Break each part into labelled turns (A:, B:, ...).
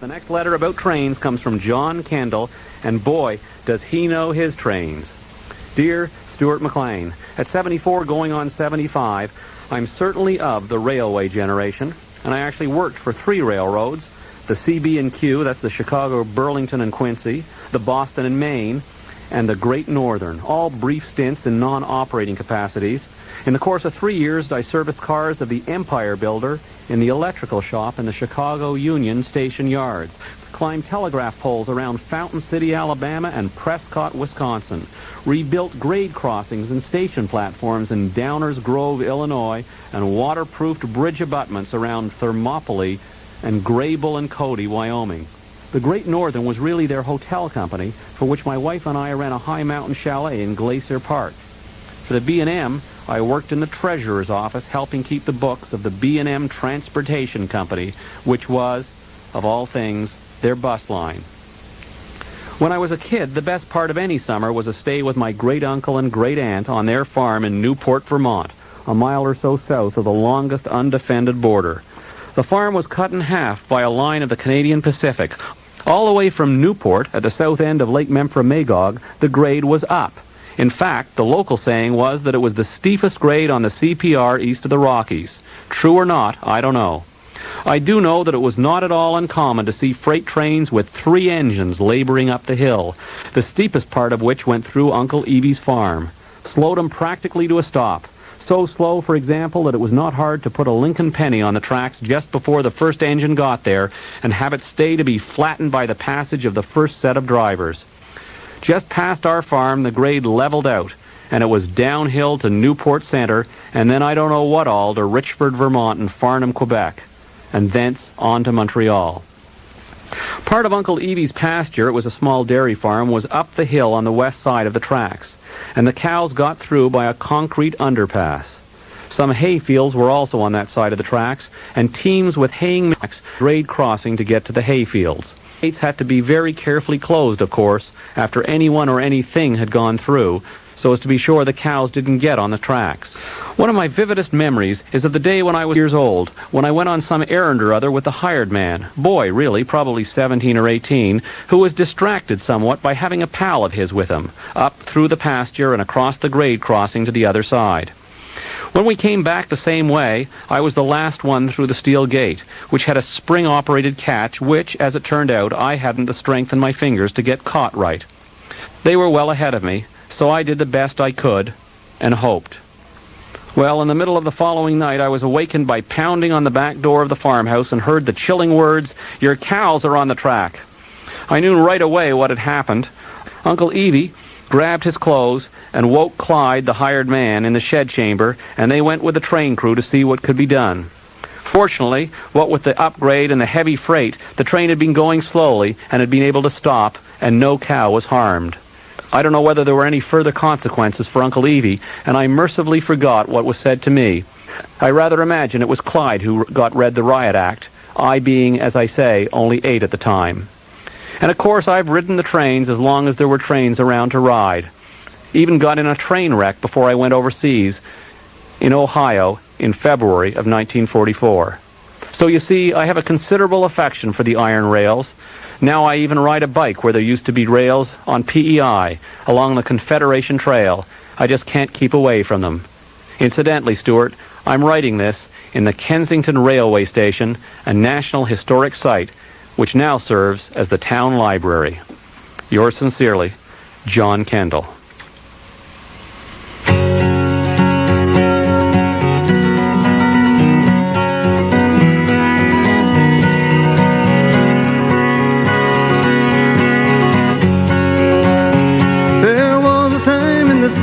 A: The next letter about trains comes from John Kendall, and boy, does he know his trains. Dear Stuart McLean, at 74 going on 75, I'm certainly of the railway generation, and I actually worked for 3 railroads, the CB&Q, that's the Chicago, Burlington, and Quincy, the Boston and Maine, and the Great Northern, all brief stints in non-operating capacities. In the course of 3 years, I serviced cars of the Empire Builder in the electrical shop in the Chicago Union Station yards, climbed telegraph poles around Fountain City, Alabama, and Prescott, Wisconsin, rebuilt grade crossings and station platforms in Downers Grove, Illinois, and waterproofed bridge abutments around Thermopylae and Grable and Cody, Wyoming. The Great Northern was really their hotel company, for which my wife and I ran a high mountain chalet in Glacier Park. For the B&M, I worked in the treasurer's office helping keep the books of the B&M Transportation Company, which was, of all things, their bus line. When I was a kid, the best part of any summer was a stay with my great-uncle and great-aunt on their farm in Newport, Vermont, a mile or so south of the longest undefended border. The farm was cut in half by a line of the Canadian Pacific. All the way from Newport, at the south end of Lake Memphremagog, the grade was up. In fact, the local saying was that it was the steepest grade on the CPR east of the Rockies. True or not, I don't know. I do know that it was not at all uncommon to see freight trains with 3 engines laboring up the hill, the steepest part of which went through Uncle Evie's farm. Slowed them practically to a stop. So slow, for example, that it was not hard to put a Lincoln penny on the tracks just before the first engine got there and have it stay to be flattened by the passage of the first set of drivers. Just past our farm, the grade leveled out, and it was downhill to Newport Center, and then I don't know what all to Richford, Vermont, and Farnham, Quebec, and thence on to Montreal. Part of Uncle Evie's pasture, it was a small dairy farm, was up the hill on the west side of the tracks, and the cows got through by a concrete underpass. Some hay fields were also on that side of the tracks, and teams with haying machines grade crossing to get to the hay fields. Gates had to be very carefully closed, of course, after anyone or anything had gone through, so as to be sure the cows didn't get on the tracks. One of my vividest memories is of the day when I was years old, when I went on some errand or other with the hired man, boy really, probably 17 or 18, who was distracted somewhat by having a pal of his with him, up through the pasture and across the grade crossing to the other side. When we came back the same way, I was the last one through the steel gate, which had a spring-operated catch, which, as it turned out, I hadn't the strength in my fingers to get caught right. They were well ahead of me, so I did the best I could, and hoped. Well, in the middle of the following night, I was awakened by pounding on the back door of the farmhouse and heard the chilling words, "Your cows are on the track." I knew right away what had happened. Uncle Evie grabbed his clothes and woke Clyde, the hired man, in the shed chamber, and they went with the train crew to see what could be done. Fortunately, what with the upgrade and the heavy freight, the train had been going slowly and had been able to stop, and no cow was harmed. I don't know whether there were any further consequences for Uncle Evie, and I mercifully forgot what was said to me. I rather imagine it was Clyde who got read the riot act, I being, as I say, only 8 at the time. And of course I've ridden the trains as long as there were trains around to ride. Even got in a train wreck before I went overseas in Ohio in February of 1944. So you see, I have a considerable affection for the iron rails. Now I even ride a bike where there used to be rails on PEI along the Confederation Trail. I just can't keep away from them. Incidentally, Stuart, I'm writing this in the Kensington Railway Station, a National Historic Site, which now serves as the town library. Yours sincerely, John Kendall.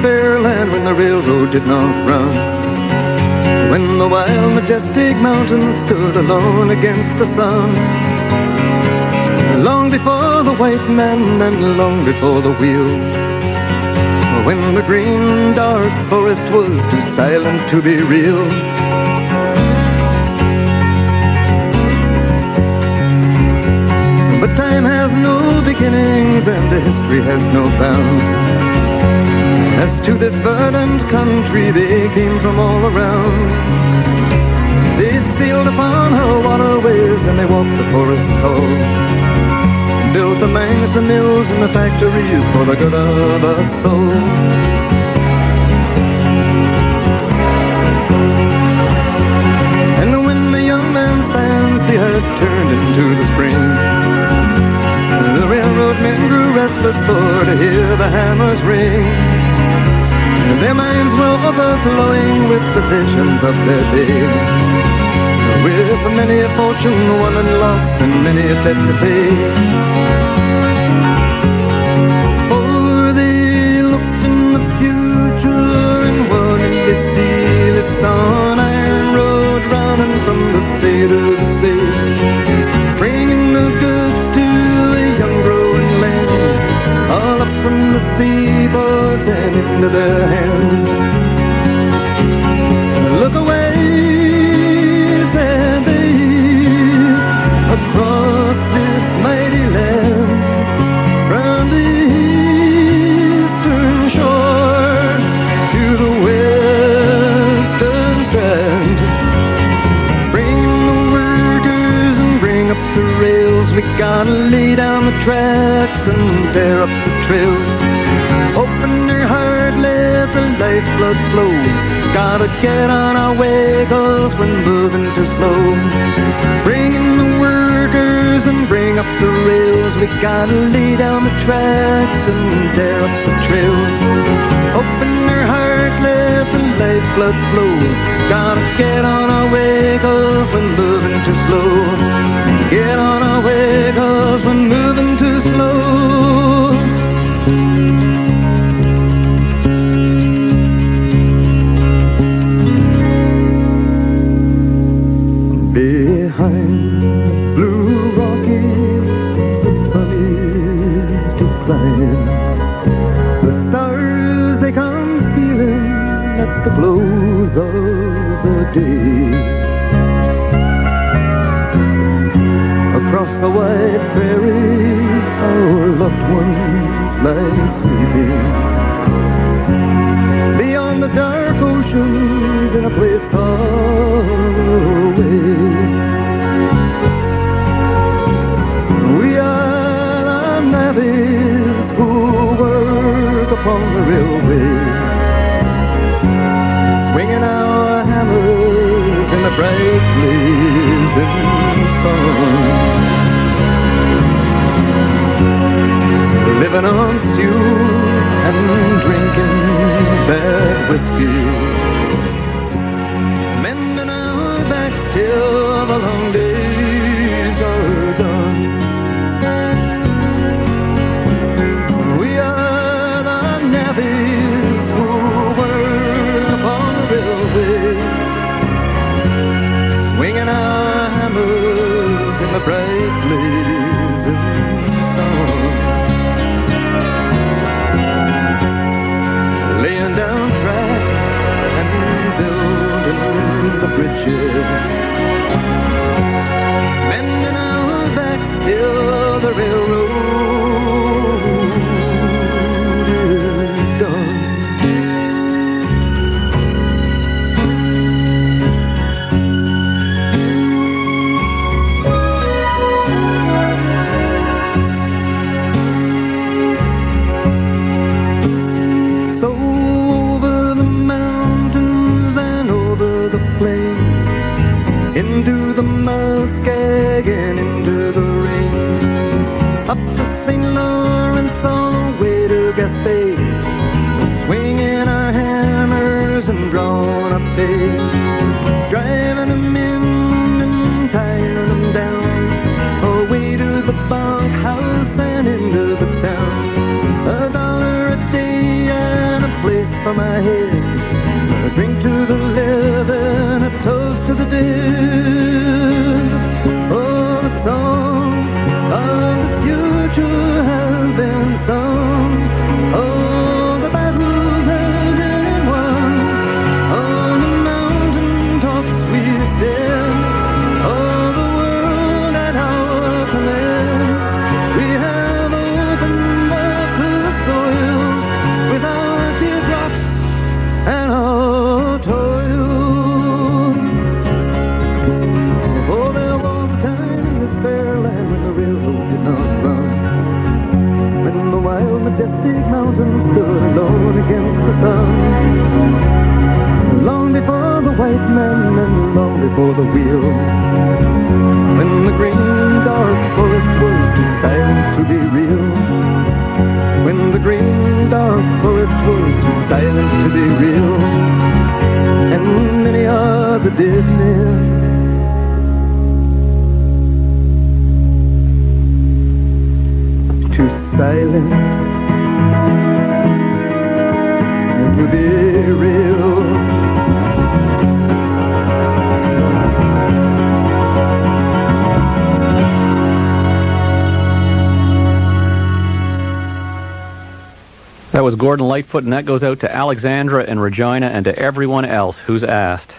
B: Fairland when the railroad did not run, when the wild majestic mountains stood alone against the sun, long before the white man and long before the wheel, when the green dark forest was too silent to be real. But time has no beginnings and the history has no bounds. As to this verdant country they came from all around. They sailed upon her waterways and they walked the forest tall, built the mines, the mills, and the factories for the good of us all. And when the young man's fancy had turned into the spring, the railroad men grew restless for to hear the hammers ring. Their minds were overflowing with the visions of their day, with many a fortune won and lost and many a debt to pay. For they looked in the future, and what did they see? They saw an iron road running from the sea to the sea, bringing the goods to a young growing land, all up from the seaboards and into their hands. Look away, said they, across this mighty land, from the eastern shore to the western strand. Bring the workers and bring up the rails. We gotta lay down the tracks and tear up the trails. Open your heart, let the lifeblood flow. Gotta get on our way, 'cause we're moving too slow. Bring in the workers and bring up the rails. We gotta lay down the tracks and tear up the trails. Open your heart, let the lifeblood flow. Gotta get on our way, 'cause we're moving too slow. Get on our way, 'cause we're moving too slow. Behind Blue Rockies, the sun is declining. The stars, they come stealing at the close of the day. Across the wide prairie, our loved ones lie sleeping. Beyond the dark oceans, in a place far away, we are the navvies who work upon the railway, swinging our hammers in the bright blazing sun, living on stew and drinking bad whiskey, mending our backs till the long days are done. We are the navvies who work upon the railway, swinging our hammers in the bright blazing sun, laying down track and building the bridges, mending our backs till the railroad is done. So over the mountains and over the plains, into the muskeg and into the rain, up the St. Lawrence all the way to Gaspé, swinging our hammers and drawing up hay, driving them in and tying them down, away to the bunkhouse and into the town. $1 a day and a place for my head, a drink to the living, a toast to the dead. Oh, the song of the future has been sung. Oh, alone against the sun. Long before the white man and long before the wheel. When the green dark forest was too silent to be real. When the green dark forest was too silent to be real. And many are the dead men. Too silent to be real.
A: That was Gordon Lightfoot, and that goes out to Alexandra and Regina and to everyone else who's asked.